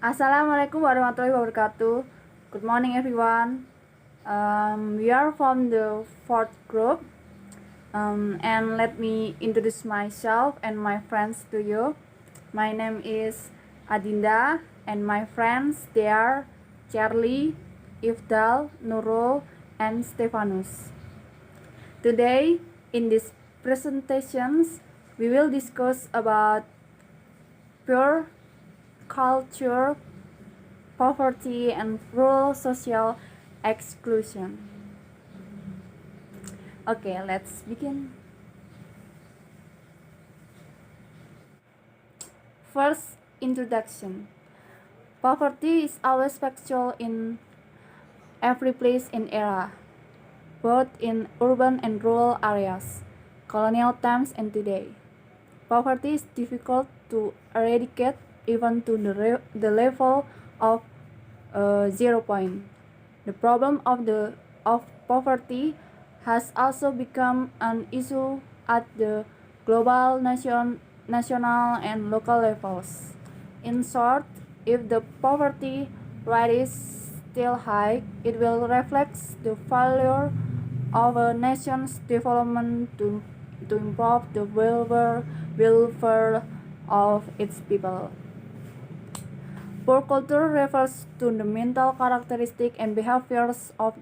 Assalamualaikum warahmatullahi wabarakatuh. Good morning, everyone. We are from the fourth group, and let me introduce myself and my friends to you. My name is Adinda, and my friends they are Cherly, Ifdal, Nurul, and Stefanus. Today, in these presentations, we will discuss about pure culture, poverty, and rural social exclusion. Okay, let's begin. First, introduction. Poverty is always factual in every place and era, both in urban and rural areas, colonial times and today. Poverty is difficult to eradicate even to the level of 0 point. The problem of poverty has also become an issue at the global, national, and local levels. In short, if the poverty rate is still high, it will reflect the failure of a nation's development to improve the welfare of its people. Poor culture refers to the mental characteristics and behaviors of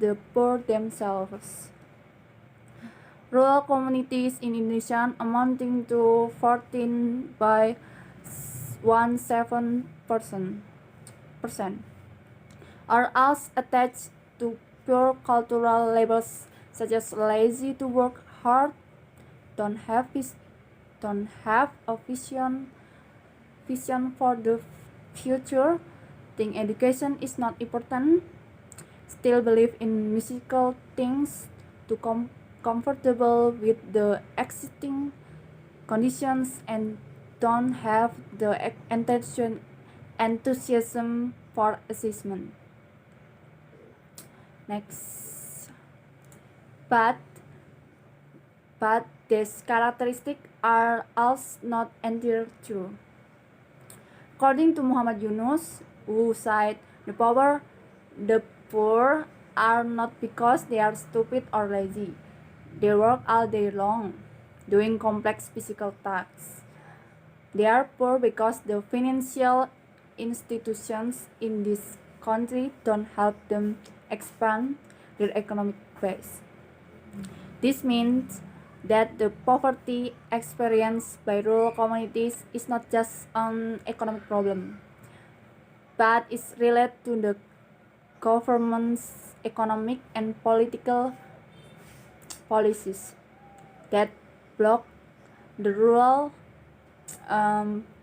the poor themselves. Rural communities in Indonesia amounting to 14 by 17% are also attached to pure cultural labels such as lazy to work hard, don't have a vision for the future, think education is not important, still believe in musical things, to comfortable with the existing conditions, and don't have the enthusiasm for assessment. Next, but these characteristics are also not entirely true. According to Muhammad Yunus, who said the poor are not because they are stupid or lazy. They work all day long, doing complex physical tasks. They are poor because the financial institutions in this country don't help them expand their economic base. This means that the poverty experienced by rural communities is not just an economic problem, but is related to the government's economic and political policies that block the rural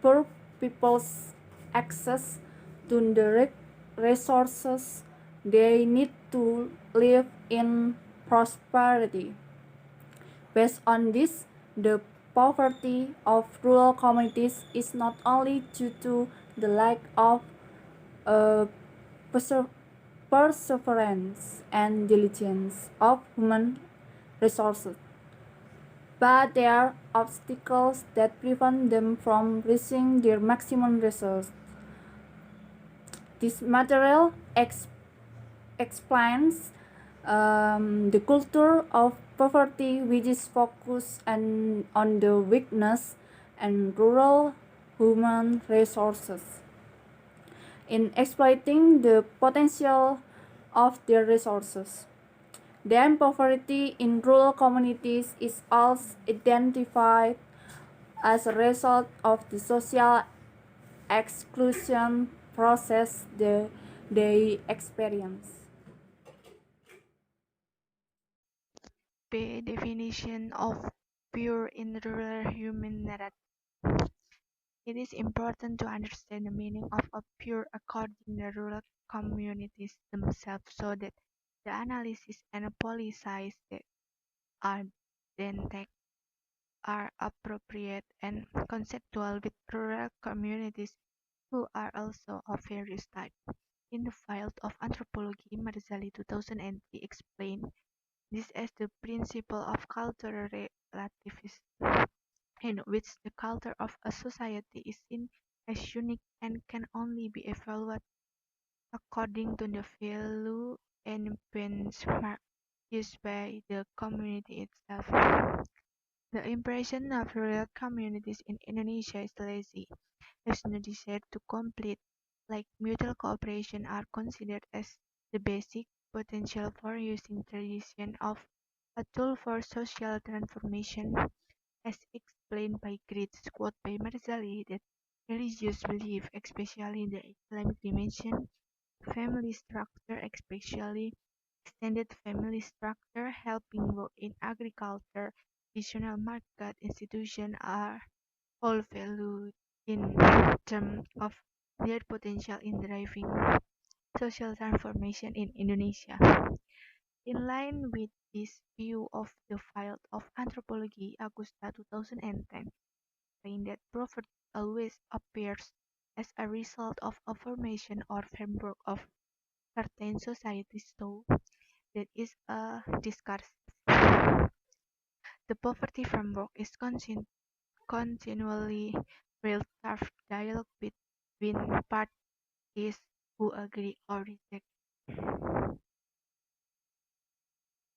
poor people's access to the resources they need to live in prosperity. Based on this, the poverty of rural communities is not only due to the lack of uh, perseverance and diligence of human resources, but there are obstacles that prevent them from reaching their maximum results. This material explains the culture of poverty, which is focused on the weakness and rural human resources in exploiting the potential of their resources. Then poverty in rural communities is also identified as a result of the social exclusion process they experience. By definition of pure in rural human narrative, it is important to understand the meaning of a pure according to rural communities themselves so that the analysis and policies that are then taken are appropriate and conceptual with rural communities who are also of various types. In the field of anthropology, Marzali 2003 explained this as the principle of cultural relativism, in which the culture of a society is seen as unique and can only be evaluated according to the value and benchmark used by the community itself. The impression of rural communities in Indonesia is lazy, as no desire to complete, like mutual cooperation, are considered as the basic potential for using tradition of a tool for social transformation, as explained by Gritz, quote by Marzali, that religious belief, especially the Islamic dimension, family structure, especially extended family structure, helping work in agriculture, traditional market institutions are all valued in terms of their potential in driving social transformation in Indonesia. In line with this view of the field of anthropology, Augusta 2010 explained that poverty always appears as a result of a formation or framework of certain societies, so that is a discursive. The poverty framework is continually built tough dialogue between parties who agree or reject.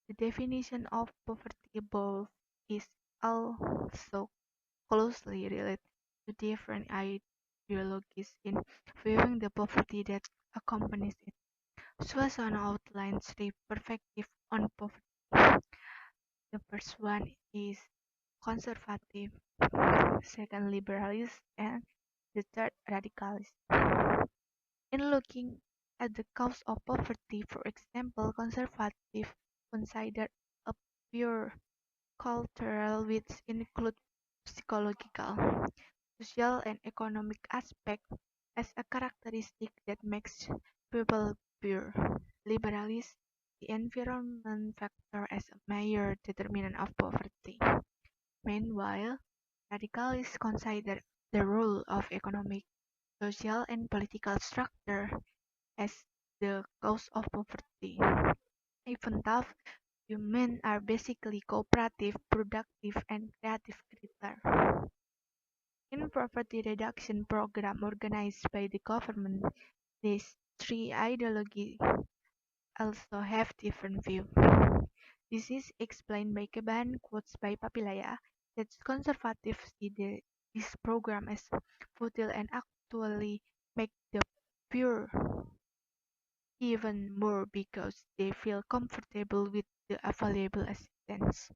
The definition of poverty above is also closely related to different ideologies in viewing the poverty that accompanies it. Suasana outlines three perspectives on poverty. The first one is conservative, second liberalist, and the third radicalist. In looking at the cause of poverty, for example, conservative consider a pure cultural which include psychological, social, and economic aspects as a characteristic that makes people poor. Liberalists the environment factor as a major determinant of poverty. Meanwhile, radicalists consider the role of economic, social, and political structure as the cause of poverty. Even though humans are basically cooperative, productive, and creative creatures. In poverty reduction program organized by the government, these three ideologies also have different views. This is explained by Keban quotes by Papilaya that conservatives see this program as futile and actually make the poor even more because they feel comfortable with the available assistance.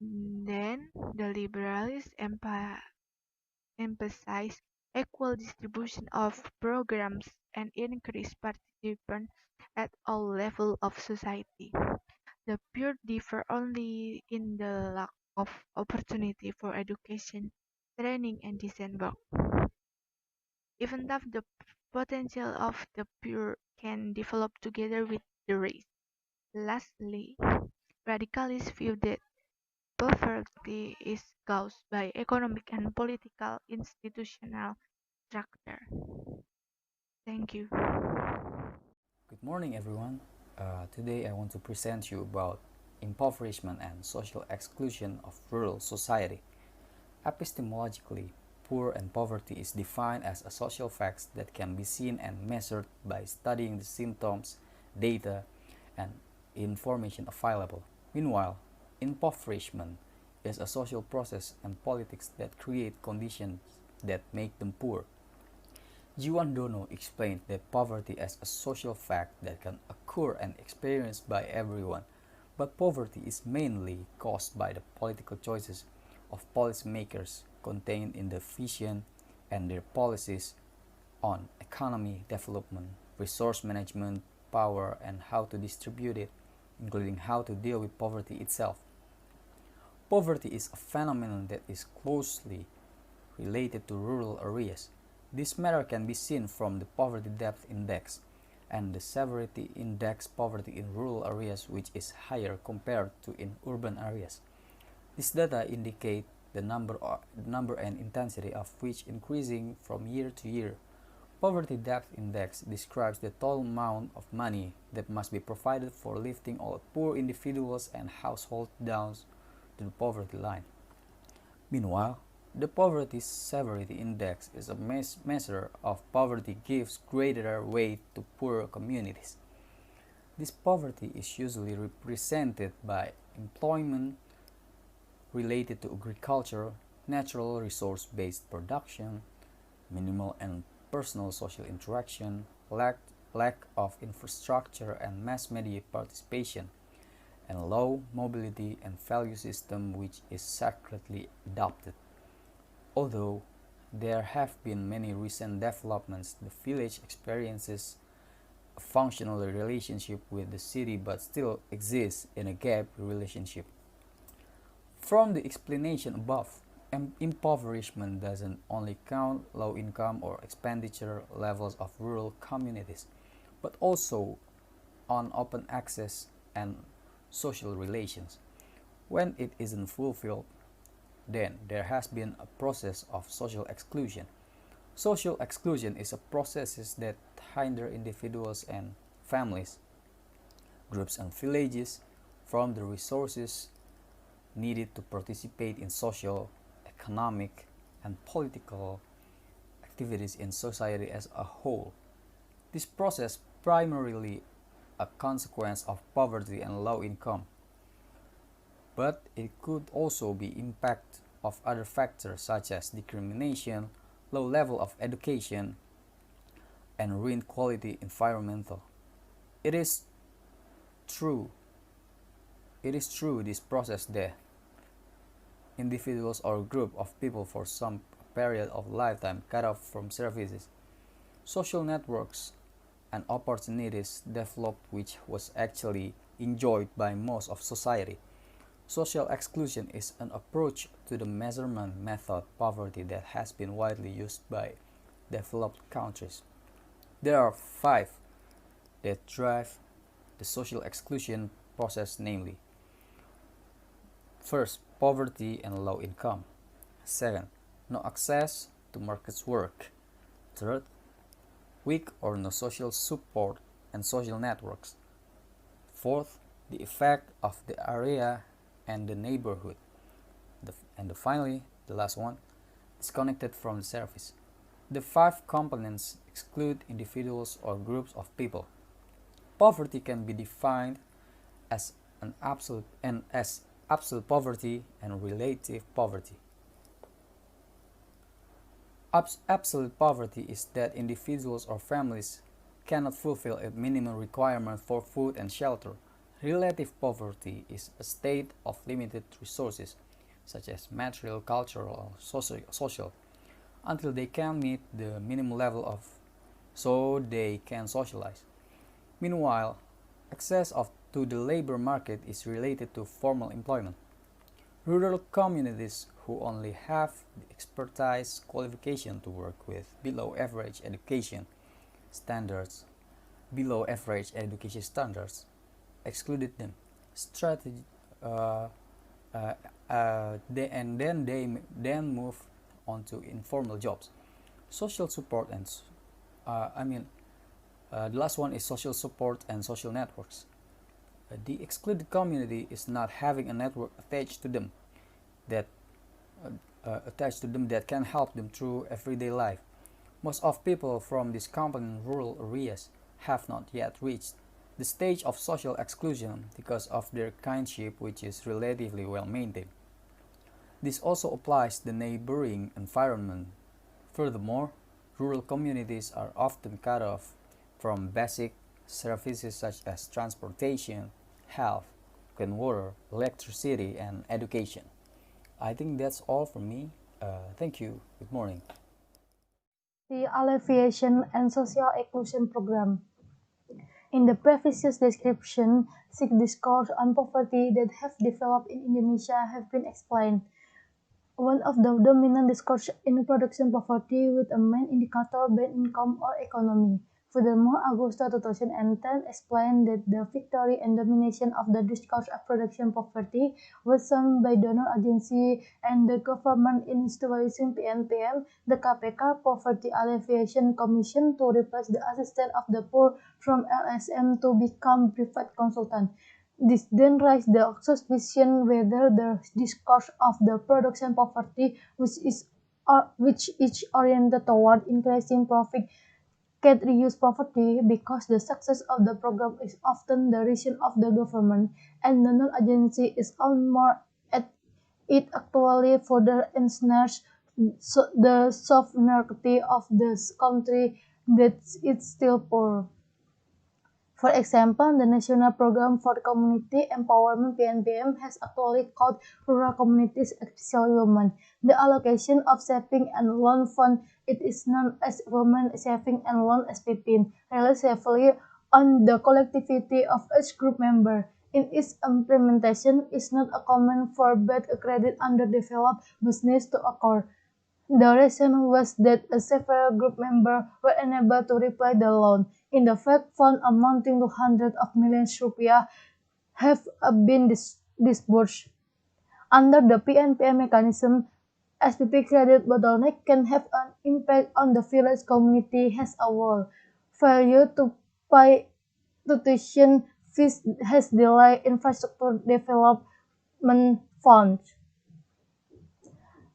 Then the liberals emphasize equal distribution of programs and increase participation at all levels of society. The poor differ only in the lack of opportunity for education, training, and decent work. Even though the potential of the poor can develop together with the race. Lastly, radicalists view that poverty is caused by economic and political institutional structure. Thank you. Good morning, everyone. Today I want to present you about impoverishment and social exclusion of rural society. Epistemologically, poor and poverty is defined as a social fact that can be seen and measured by studying the symptoms, data, and information available. Meanwhile, impoverishment is a social process and politics that create conditions that make them poor. Jiwandono explained that poverty as a social fact that can occur and experienced by everyone, but poverty is mainly caused by the political choices of policymakers contained in the vision and their policies on economy development, resource management, power, and how to distribute it, including how to deal with poverty itself. Poverty is a phenomenon that is closely related to rural areas. This matter can be seen from the Poverty Depth Index and the Severity Index poverty in rural areas, which is higher compared to in urban areas. This data indicate the number and intensity of which increasing from year to year. Poverty Depth Index describes the total amount of money that must be provided for lifting all poor individuals and households down to the poverty line. Meanwhile, The Poverty Severity Index is a measure of poverty gives greater weight to poorer communities. This poverty is usually represented by employment related to agriculture, natural resource-based production, minimal and personal social interaction, lack of infrastructure and mass media participation, and low mobility and value system which is secretly adopted. Although there have been many recent developments, the village experiences a functional relationship with the city but still exists in a gap relationship. From the explanation above, impoverishment doesn't only count low income or expenditure levels of rural communities, but also on open access and social relations. When it isn't fulfilled, then there has been a process of social exclusion. Social exclusion is a process that hinder individuals and families, groups and villages from the resources needed to participate in social, economic, and political activities in society as a whole. This process primarily a consequence of poverty and low income, but it could also be impact of other factors such as discrimination, low level of education, and ruined quality environmental. It is true. It is through this process that individuals or group of people for some period of lifetime cut off from services, social networks, and opportunities develop which was actually enjoyed by most of society. Social exclusion is an approach to the measurement method poverty that has been widely used by developed countries. There are five that drive the social exclusion process, namely: first, poverty and low income; second, no access to markets work; third, weak or no social support and social networks; fourth, the effect of the area and the neighborhood; finally, the last one, disconnected from the service. The five components exclude individuals or groups of people. Poverty can be defined as an absolute and as absolute poverty and relative poverty. Absolute poverty is that individuals or families cannot fulfill a minimum requirement for food and shelter. Relative poverty is a state of limited resources, such as material, cultural, or social, until they can meet the minimum level of so they can socialize. Meanwhile, to the labor market is related to formal employment. Rural communities who only have the expertise qualification to work with standards below average education standards excluded them. Strategy, uh, then move on to informal jobs. Social support and the last one is social support and social networks. The excluded community is not having a network that attached to them that can help them through everyday life. Most of people from this component in rural areas have not yet reached the stage of social exclusion because of their kinship, which is relatively well maintained. This also applies to the neighboring environment. Furthermore, rural communities are often cut off from basic services such as transportation, health, clean water, electricity, and education. I think that's all from me. Thank you. Good morning. The Alleviation and Social Inclusion Program. In the previous description, six discourse on poverty that have developed in Indonesia have been explained. One of the dominant discourse in production poverty with a main indicator being income or economy. Furthermore, Augusto 2010 explained that the victory and domination of the discourse of production poverty was shown by donor agency and the government in establishing PNPM, the KPK Poverty Alleviation Commission, to replace the assistance of the poor from LSM to become private consultant. This then raises the suspicion whether the discourse of the production poverty, which is oriented toward increasing profit, can reduce poverty because the success of the program is often the result of the government, and the non-agency is more at it actually further ensnares the sovereignty of the country that it's still poor. For example, the National Program for Community Empowerment (PNPM) has actually called rural communities, especially women. The allocation of saving and loan fund, it is known as Women Saving and Loan (SPP), relies heavily on the collectivity of each group member. In its implementation, it is not common for bad credit underdeveloped business to occur. The reason was that several group members were unable to repay the loan. In fact, funds amounting to hundreds of millions rupiah have been disbursed. Under the PNPM mechanism, SPP credit bottleneck can have an impact on the village community as a whole. Failure to pay tuition fees has delayed infrastructure development funds.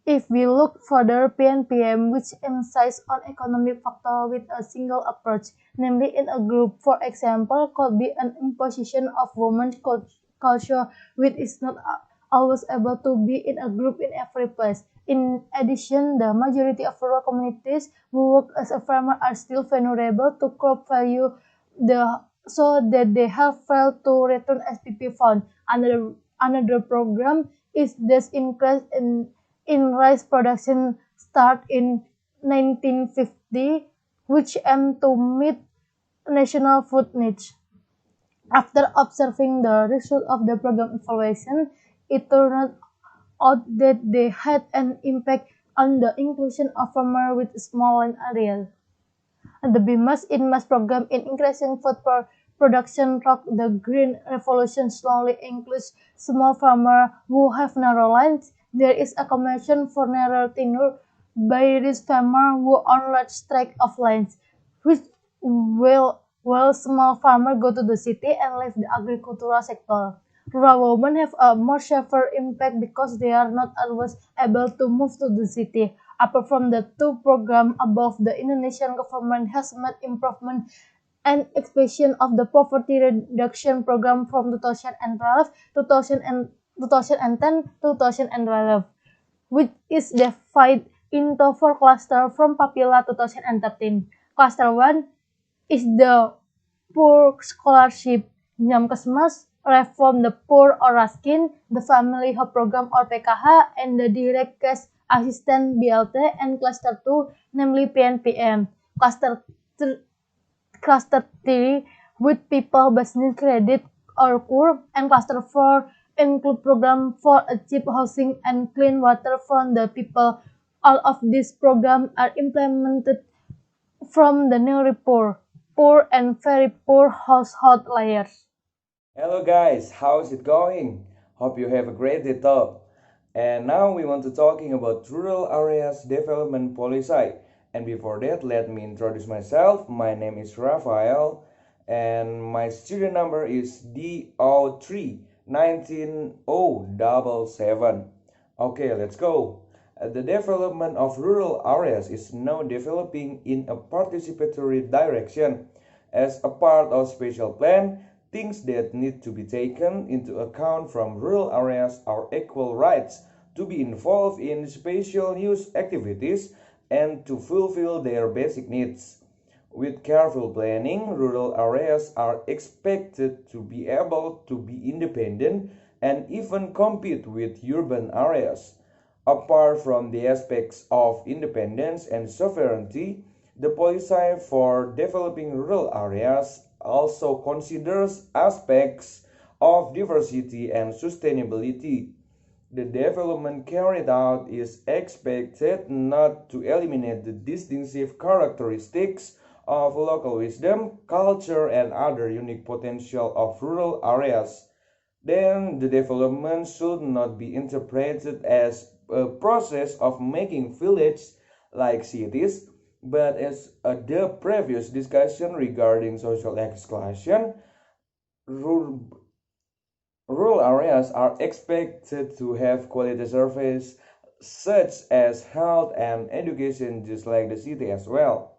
If we look further, PNPM, which emphasizes on economic factors with a single approach, namely in a group, for example, could be an imposition of women's culture, which is not always able to be in a group in every place. In addition, the majority of rural communities who work as a farmer are still vulnerable to crop value, so that they have failed to return SPP funds. Another program is this increase in rice production start in 1950, which aimed to meet national food needs. After observing the result of the program evaluation, it turned out that they had an impact on the inclusion of farmers with small land areas. The BIMAS INMAS program in increasing food production through the Green Revolution slowly includes small farmers who have narrow lands. There is a commission for narrow tenure by rich farmers who own large tracts of land, which while small farmers go to the city and leave the agricultural sector. Rural women have a more severe impact because they are not always able to move to the city. Apart from the two programs above, the Indonesian government has made improvement and expansion of the poverty reduction program from 2012, 2010, 2012, which is divided into four clusters from Papila 2013. Cluster 1 is the poor scholarship, Jamkesmas, reform the poor or raskin, the family help program or PKH, and the direct cash assistance BLT, and cluster 2, namely PNPM. Cluster 3 with people business credit or poor, and cluster 4 include program for a cheap housing and clean water for the people. All of these programs are implemented from the newly poor and very poor household layers. Hello guys, how's it going? Hope you have a great day top. And now we want to talking about rural areas development policy. And before that, let me introduce myself. My name is Rafael and my student number is DO3 19077. Okay, let's go. The development of rural areas is now developing in a participatory direction. As a part of special plan, things that need to be taken into account from rural areas are equal rights to be involved in special use activities and to fulfill their basic needs. With careful planning, rural areas are expected to be able to be independent and even compete with urban areas. Apart from the aspects of independence and sovereignty, the policy for developing rural areas also considers aspects of diversity and sustainability. The development carried out is expected not to eliminate the distinctive characteristics of local wisdom, culture, and other unique potential of rural areas. Then the development should not be interpreted as a process of making villages like cities, but as the previous discussion regarding social exclusion, Rural areas are expected to have quality service such as health and education just like the city as well.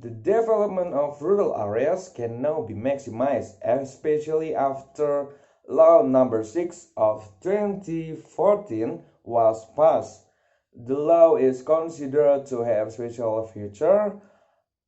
The development of rural areas can now be maximized, especially after Law Number 6 of 2014 was passed. The law is considered to have special feature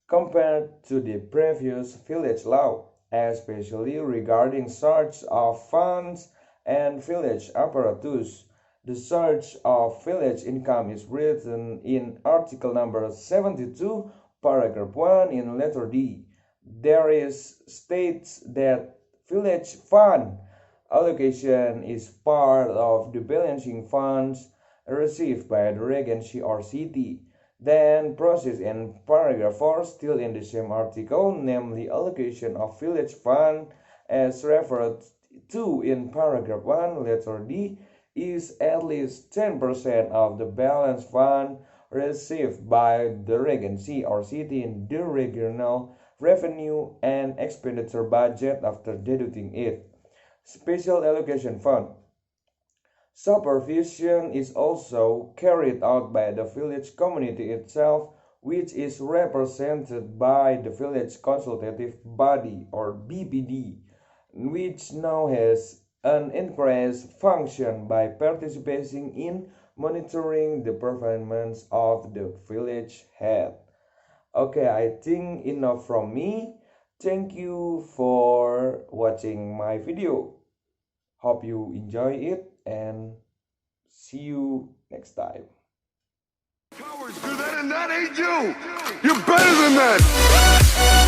compared to the previous village law, especially regarding source of funds and village apparatus. The source of village income is written in Article number 72, paragraph 1 in letter D. There is states that village fund allocation is part of the balancing funds received by the regency or city. Then process in paragraph 4 still in the same article, namely allocation of village fund as referred to in paragraph 1 letter D is at least 10% of the balance fund received by the regency or city in the regional revenue and expenditure budget after deducting it. Special allocation fund. Supervision is also carried out by the village community itself, which is represented by the Village Consultative Body or BPD, which now has an increased function by participating in monitoring the performance of the village head. Okay, I think enough from me. Thank you for watching my video. Hope you enjoy it and see you next time. Cowards do that and that ain't you. You're better than that.